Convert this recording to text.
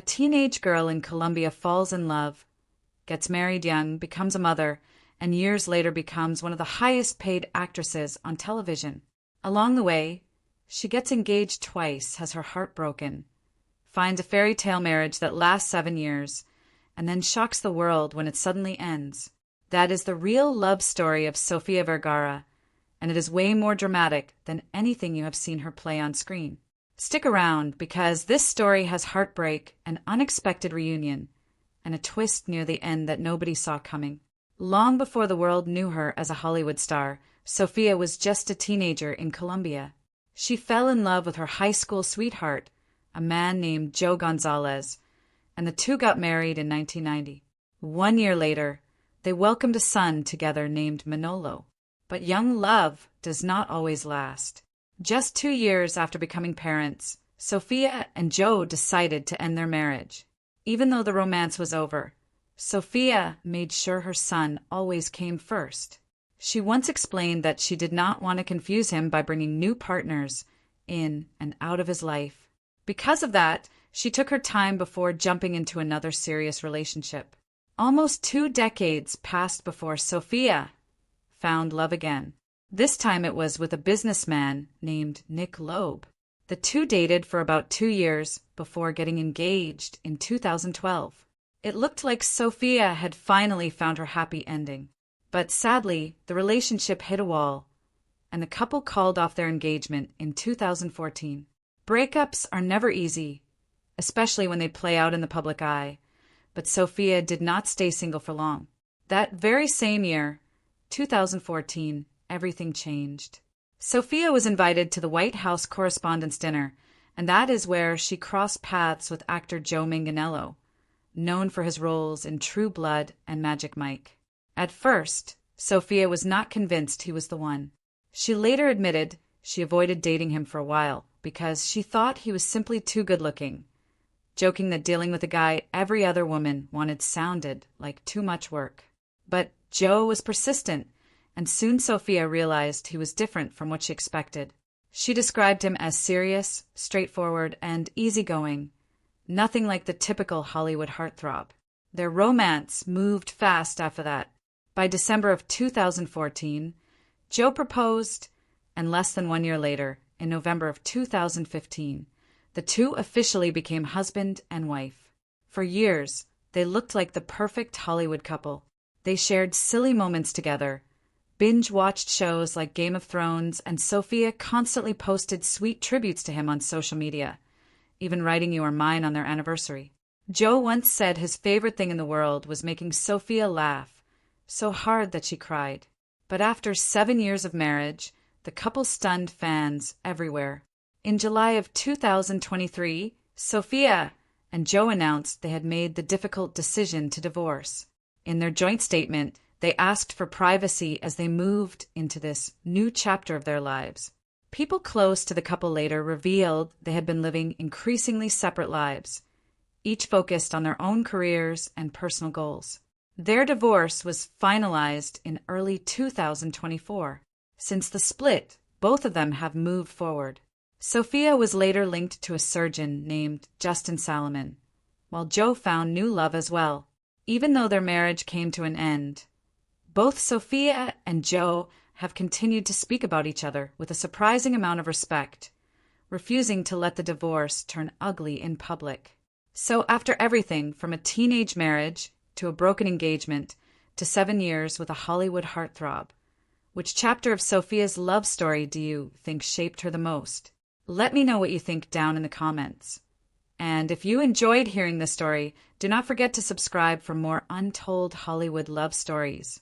teenage girl in Colombia falls in love, gets married young, becomes a mother, and years later becomes one of the highest paid actresses on television. Along the way, she gets engaged twice, has her heart broken, finds a fairy tale marriage that lasts 7 years, and then shocks the world when it suddenly ends. That is the real love story of Sofía Vergara, and it is way more dramatic than anything you have seen her play on screen. Stick around, because this story has heartbreak, an unexpected reunion, and a twist near the end that nobody saw coming. Long before the world knew her as a Hollywood star, Sofía was just a teenager in Colombia. She fell in love with her high school sweetheart, a man named Joe Gonzalez, and the two got married in 1990. 1 year later, they welcomed a son together named Manolo. But young love does not always last. Just 2 years after becoming parents, Sofía and Joe decided to end their marriage. Even though the romance was over, Sofía made sure her son always came first. She once explained that she did not want to confuse him by bringing new partners in and out of his life. Because of that, she took her time before jumping into another serious relationship. Almost 2 decades passed before Sofía found love again. This time it was with a businessman named Nick Loeb. The two dated for about 2 years before getting engaged in 2012. It looked like Sofía had finally found her happy ending. But sadly, the relationship hit a wall, and the couple called off their engagement in 2014. Breakups are never easy, especially when they play out in the public eye, but Sofía did not stay single for long. That very same year, 2014, everything changed. Sofía was invited to the White House Correspondents' Dinner, and that is where she crossed paths with actor Joe Manganiello, known for his roles in True Blood and Magic Mike. At first, Sofía was not convinced he was the one. She later admitted she avoided dating him for a while because she thought he was simply too good-looking, joking that dealing with a guy every other woman wanted sounded like too much work. But Joe was persistent, and soon Sofía realized he was different from what she expected. She described him as serious, straightforward, and easygoing, nothing like the typical Hollywood heartthrob. Their romance moved fast after that. By December of 2014, Joe proposed, and less than 1 year later, in November of 2015, the two officially became husband and wife. For years, they looked like the perfect Hollywood couple. They shared silly moments together, binge-watched shows like Game of Thrones, and Sofía constantly posted sweet tributes to him on social media, even writing "You Are Mine" on their anniversary. Joe once said his favorite thing in the world was making Sofía laugh so hard that she cried. But after 7 years of marriage, the couple stunned fans everywhere. In July of 2023, Sofía and Joe announced they had made the difficult decision to divorce. In their joint statement, they asked for privacy as they moved into this new chapter of their lives. People close to the couple later revealed they had been living increasingly separate lives, each focused on their own careers and personal goals. Their divorce was finalized in early 2024. Since the split, both of them have moved forward. Sofía was later linked to a surgeon named Justin Salomon, while Joe found new love as well. Even though their marriage came to an end, both Sofía and Joe have continued to speak about each other with a surprising amount of respect, refusing to let the divorce turn ugly in public. So after everything from a teenage marriage to a broken engagement to 7 years with a Hollywood heartthrob, which chapter of Sofía's love story do you think shaped her the most? Let me know what you think down in the comments. And if you enjoyed hearing this story, do not forget to subscribe for more untold Hollywood love stories.